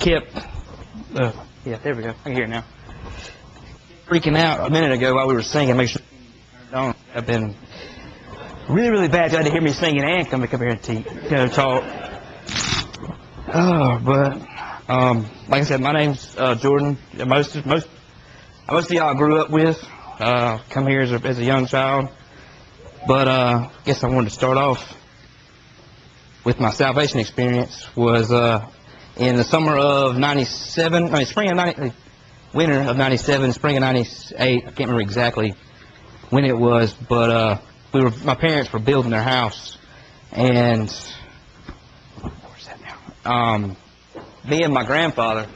kept, yeah, there we go. I can hear it now. Freaking out a minute ago while we were singing. Make sure it turned on. I've been really, really bad. You had to hear me singing and come here and talk. Oh, but like I said, my name's Jordan. Most of y'all I grew up with. Come here as a young child. But I guess I wanted to start off with my salvation experience. Was in the summer of '97, winter of '97, spring of '98. I can't remember exactly when it was, but my parents were building their house, and where's that now? Me and my grandfather,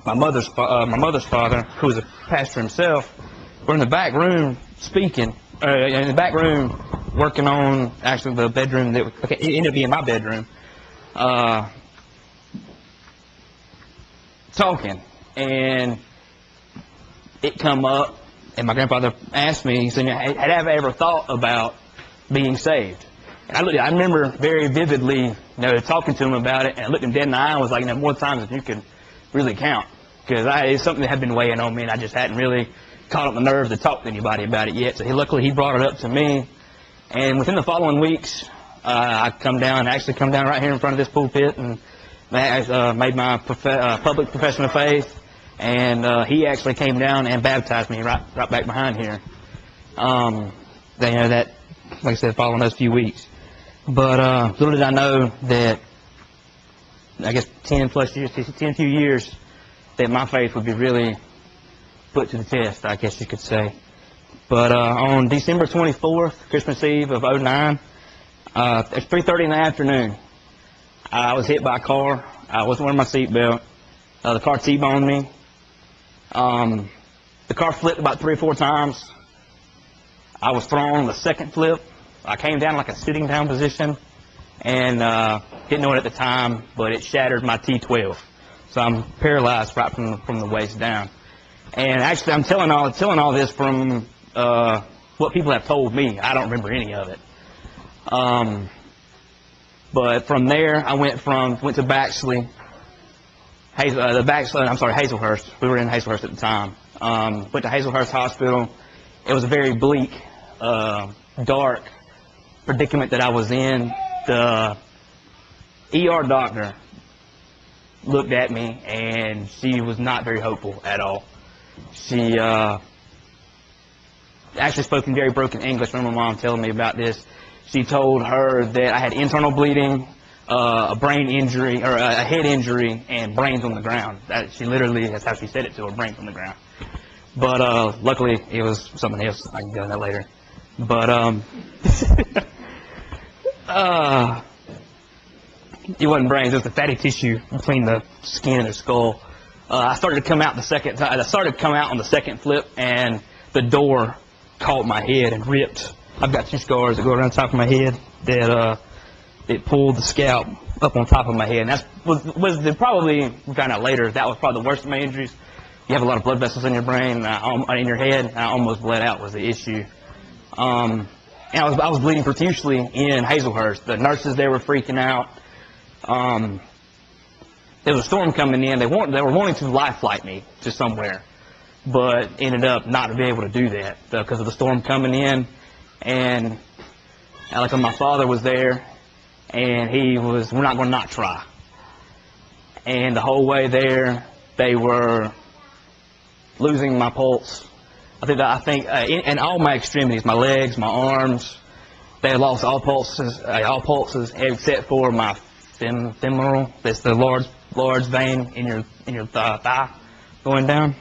my mother's father, who was a pastor himself, were in the back room speaking, in the back room working on actually the bedroom that it ended up being my bedroom, talking, and it come up, and my grandfather asked me, he said, had I ever thought about being saved? And I remember very vividly, talking to him about it, and I looked him dead in the eye and was like, more times than you can really count, because it's something that had been weighing on me, and I just hadn't really caught up the nerve to talk to anybody about it yet. So luckily he brought it up to me, and within the following weeks, I come down right here in front of this pulpit and made my public profession of faith, and he actually came down and baptized me right back behind here. That, like I said, following those few weeks. But little did I know that, I guess 10 few years, that my faith would be really put to the test, I guess you could say. But on December 24th, Christmas Eve of '09, at 3:30 in the afternoon, I was hit by a car. I wasn't wearing my seatbelt. The car T-boned me. The car flipped about 3 or 4 times. I was thrown on the second flip. I came down like a sitting down position, and didn't know it at the time, but it shattered my T12. So I'm paralyzed right from the waist down. And actually, I'm telling all this from what people have told me. I don't remember any of it. But from there, I went to Baxley, Hazelhurst. We were in Hazelhurst at the time. Went to Hazelhurst Hospital. It was a very bleak, dark predicament that I was in. The ER doctor looked at me, and she was not very hopeful at all. She actually spoke in very broken English. I remember my mom telling me about this. She told her that I had internal bleeding, a brain injury, or a head injury, and brains on the ground. That's how she said it to her, brains on the ground. But luckily, it was something else. I can go into that later. But it wasn't brains. It was the fatty tissue between the skin and the skull. I started to come out on the second flip, and the door caught my head and ripped. I've got 2 scars that go around the top of my head that it pulled the scalp up on top of my head. And that was probably, we found out later, that was probably the worst of my injuries. You have a lot of blood vessels in your brain, in your head, and I almost bled out was the issue. And I was bleeding profusely in Hazelhurst. The nurses there were freaking out. There was a storm coming in. They were wanting to life flight me to somewhere, but ended up not being able to do that because of the storm coming in. And my father was there, and we're not going to not try. And the whole way there, they were losing my pulse. I think in all my extremities, my legs, my arms, they had lost all pulses except for my femoral. That's the large vein in your thigh going down.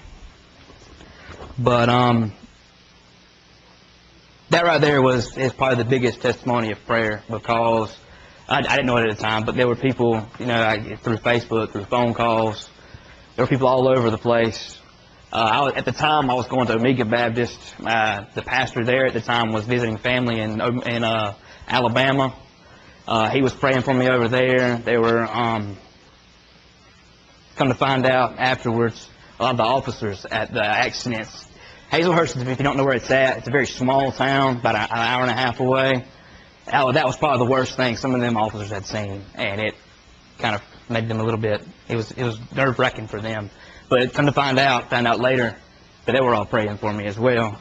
But that right there is probably the biggest testimony of prayer, because I didn't know it at the time, but there were people, through Facebook, through phone calls, there were people all over the place. At the time, I was going to Omega Baptist. The pastor there at the time was visiting family in Alabama. He was praying for me over there. They were, come to find out afterwards, a lot of the officers at the accidents. Hazelhurst, if you don't know where it's at, it's a very small town, about an hour and a half away. That was probably the worst thing some of them officers had seen, and it kind of made them a little bit, it was nerve-wracking for them. But come to found out later that they were all praying for me as well.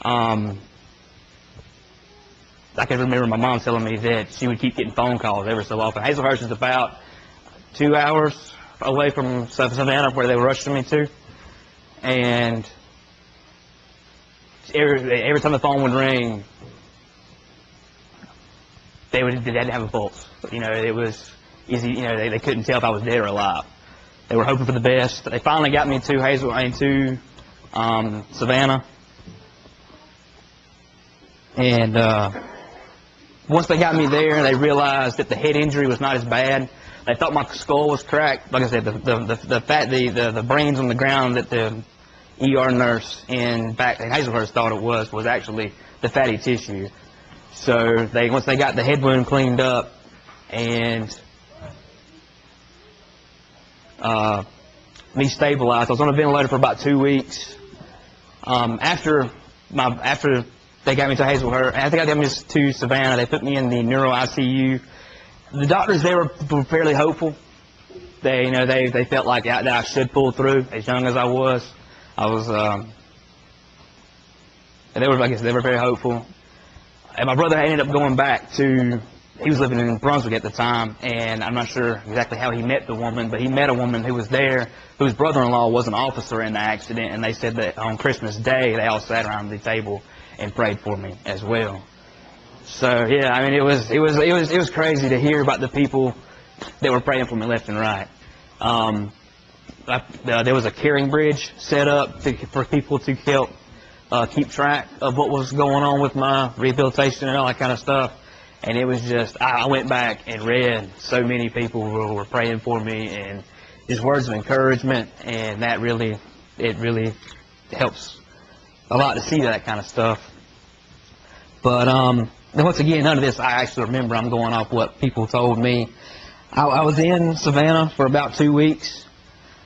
I can remember my mom telling me that she would keep getting phone calls every so often. Hazelhurst is about 2 hours away from Savannah, where they were rushing me to. And every time the phone would ring, they had to have a pulse. You know, it was easy. You know, they couldn't tell if I was dead or alive. They were hoping for the best. They finally got me to Savannah, and once they got me there, they realized that the head injury was not as bad. They thought my skull was cracked. Like I said, the brains on the ground that the ER nurse in Hazelhurst thought it was actually the fatty tissue. So once they got the head wound cleaned up and me stabilized, I was on a ventilator for about 2 weeks. After they got me to Hazelhurst, after they got me to Savannah, they put me in the neuro ICU. The doctors there were fairly hopeful. They felt like that I should pull through. As young as I was, they were very hopeful. And my brother ended up going back to, he was living in Brunswick at the time, and I'm not sure exactly how he met the woman, but he met a woman who was there, whose brother-in-law was an officer in the accident, and they said that on Christmas Day, they all sat around the table and prayed for me as well. So yeah, I mean, it was crazy to hear about the people that were praying for me left and right. There was a carrying bridge set up for people to help keep track of what was going on with my rehabilitation and all that kind of stuff. And it was just, I went back and read so many people who were praying for me and just words of encouragement, and it really helps a lot to see that kind of stuff. But once again, none of this I actually remember. I'm going off what people told me. I was in Savannah for about 2 weeks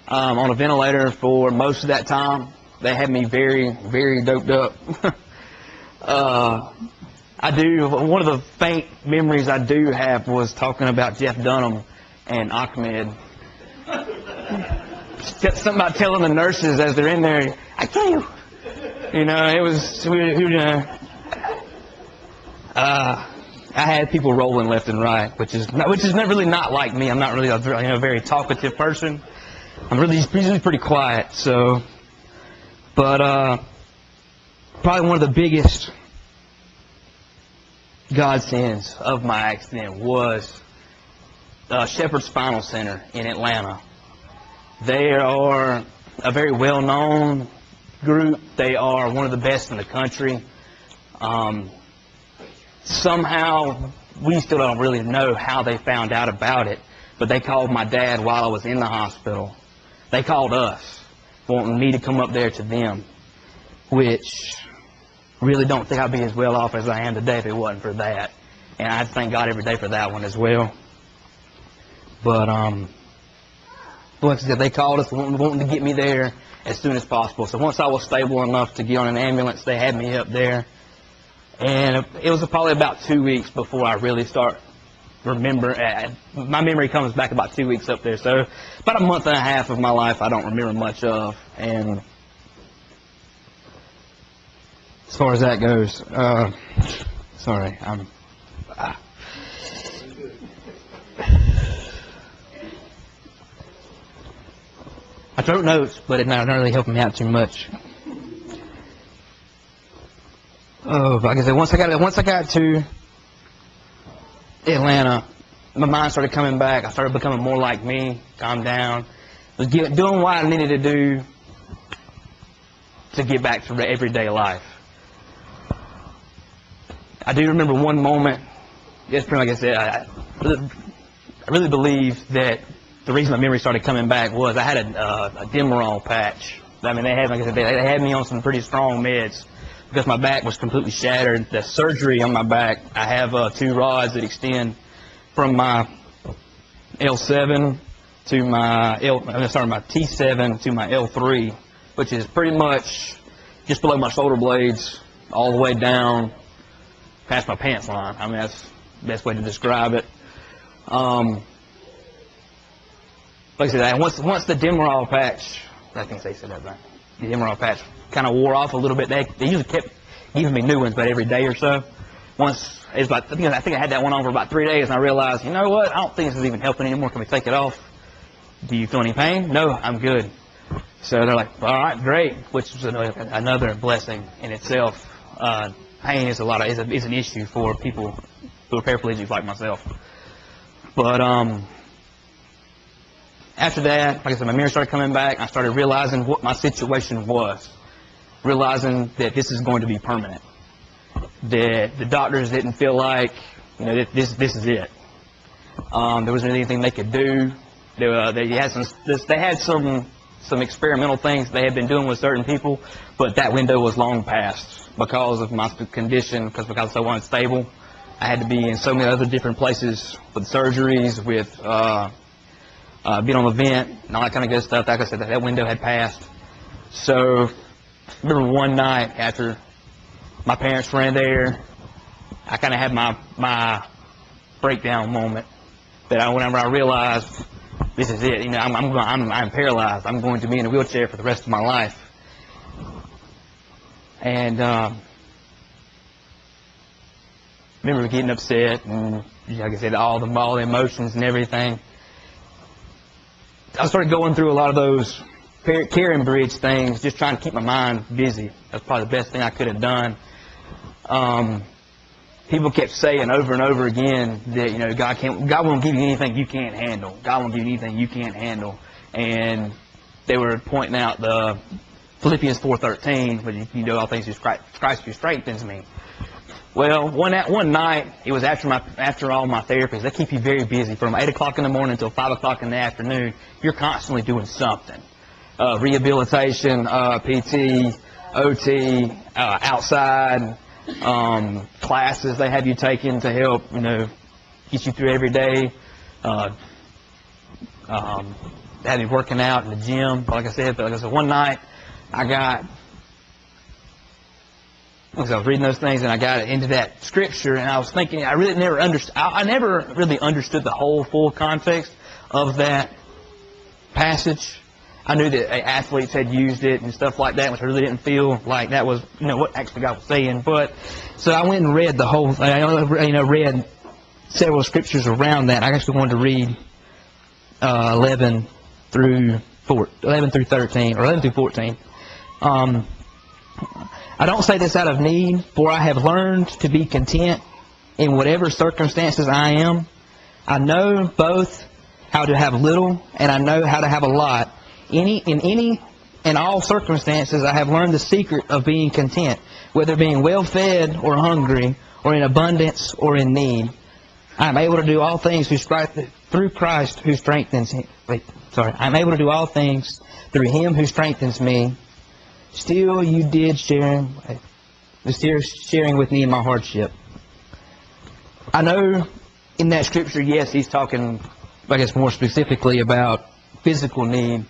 on a ventilator for most of that time. They had me very, very doped up. One of the faint memories I do have was talking about Jeff Dunham and Ahmed. Something about telling the nurses as they're in there, I tell you. You know, it was, I had people rolling left and right, which is not really not like me. I'm not really a very talkative person. I'm usually pretty quiet. So, but probably one of the biggest godsends of my accident was Shepherd Spinal Center in Atlanta. They are a very well-known group. They are one of the best in the country. Somehow, we still don't really know how they found out about it, but they called my dad while I was in the hospital. They called us, wanting me to come up there to them, which really don't think I'd be as well off as I am today if it wasn't for that. And I thank God every day for that one as well. But once again, they called us wanting to get me there as soon as possible. So once I was stable enough to get on an ambulance, they had me up there. And it was probably about 2 weeks before I really remember. My memory comes back about 2 weeks up there. So about a month and a half of my life I don't remember much of. And as far as that goes, sorry, I wrote notes, but it's not really helping me out too much. Like I said, once I got to Atlanta, my mind started coming back. I started becoming more like me, calm down, was doing what I needed to do to get back to everyday life. I do remember one moment. Yes, pretty like I said, I really believe that the reason my memory started coming back was I had a Demerol patch. I mean, they had me on some pretty strong meds because my back was completely shattered. The surgery on my back, I have 2 rods that extend from my L7 to my my T7 to my L3, which is pretty much just below my shoulder blades, all the way down past my pants line. I mean, that's the best way to describe it. like I said, once the Demerol patch, I think they said that right. The Demerol patch kind of wore off a little bit. They usually kept giving me new ones, but every day or so. Once it's like, I think I had that one on for about 3 days, and I realized, you know what? I don't think this is even helping anymore. Can we take it off? Do you feel any pain? No, I'm good. So they're like, all right, great, which is another blessing in itself. Pain is is an issue for people who are paraplegics like myself. But after that, like I said, my mirror started coming back. I started realizing what my situation was, realizing that this is going to be permanent. That the doctors didn't feel like, that this is it. There wasn't anything they could do. They had some experimental things they had been doing with certain people, but that window was long past because of my condition, because I was so unstable. I had to be in so many other different places with surgeries, with being on the vent, and all that kind of good stuff. Like I said, that window had passed. So I remember one night after my parents were in there, I kind of had my breakdown moment. Whenever I realized this is it, I'm paralyzed. I'm going to be in a wheelchair for the rest of my life. And I remember getting upset, and like I said, all the emotions and everything. I started going through a lot of those carrying bridge things, just trying to keep my mind busy. That's probably the best thing I could have done. People kept saying over and over again that God won't give you anything you can't handle. God won't give you anything you can't handle. And they were pointing out the Philippians 4:13, but you can do all things through Christ who strengthens me. Well, one night, it was after all my therapies. They keep you very busy from 8 o'clock in the morning until 5 o'clock in the afternoon. You're constantly doing something. Rehabilitation, PT, OT, outside, classes they have you taking to help, get you through every day. Have you working out in the gym. Like I said, one night I was reading those things, and I got into that scripture, and I was thinking, I never really understood the whole full context of that passage. I knew that athletes had used it and stuff like that, which I really didn't feel like that was, what actually God was saying. But so I went and read the whole thing. I read several scriptures around that. I actually wanted to read 11 through 13 or 11 through 14. I don't say this out of need, for I have learned to be content in whatever circumstances I am. I know both how to have little and I know how to have a lot. In any and all circumstances, I have learned the secret of being content, whether being well fed or hungry, or in abundance or in need. I am able to do all things through Christ who strengthens me. I'm able to do all things through Him who strengthens me. Still, you did sharing with me in my hardship. I know in that scripture, yes, he's talking, I guess, more specifically about physical need,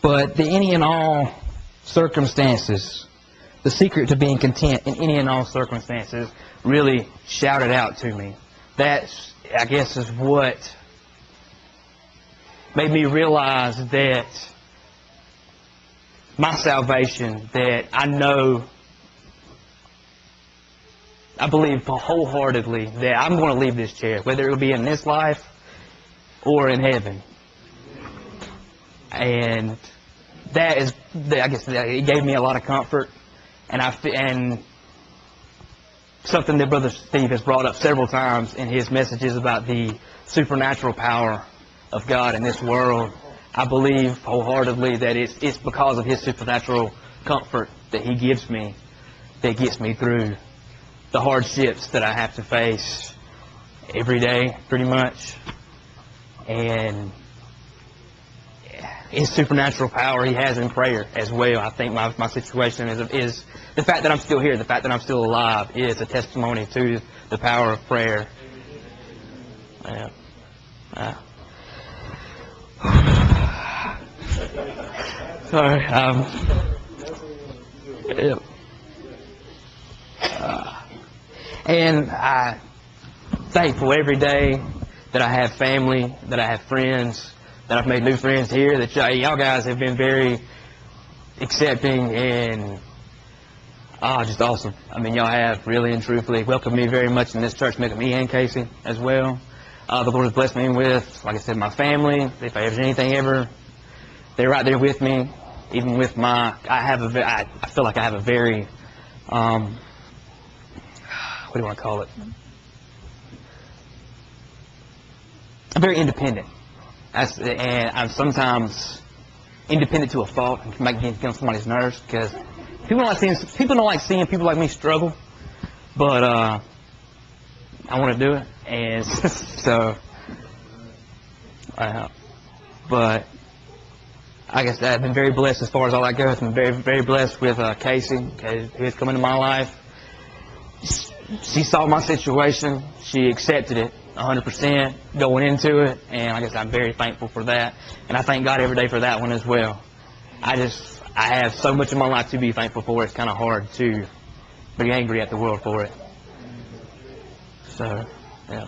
but the any and all circumstances, the secret to being content in any and all circumstances, really shouted out to me. That, I guess, is what made me realize that my salvation, that I believe wholeheartedly that I'm going to leave this chair, whether it will be in this life or in heaven. And that is, I guess, it gave me a lot of comfort, and something that Brother Steve has brought up several times in his messages about the supernatural power of God in this world. I believe wholeheartedly that it's because of His supernatural comfort that He gives me that gets me through the hardships that I have to face every day, pretty much. And His supernatural power He has in prayer as well. I think my situation is the fact that I'm still here, the fact that I'm still alive, is a testimony to the power of prayer. Sorry. And I'm thankful every day that I have family, that I have friends that I've made new friends here. That y'all guys have been very accepting and just awesome. I mean, y'all have really and truthfully welcomed me very much in this church, making me and Casey as well. The Lord has blessed me with, like I said, my family. If there's anything ever, they're right there with me. Even with I feel like I have a very, what do you want to call it? I'm very independent. And I'm sometimes independent to a fault and can make me get on somebody's nerves because people don't like seeing people like me struggle. But I want to do it, and so. But I guess I've been very blessed as far as all that goes. I've been very, very blessed with Casey, who has come into my life. She saw my situation. She accepted it 100% going into it, and I guess I'm very thankful for that. And I thank God every day for that one as well. I have so much in my life to be thankful for. It's kind of hard to be angry at the world for it. So, yeah.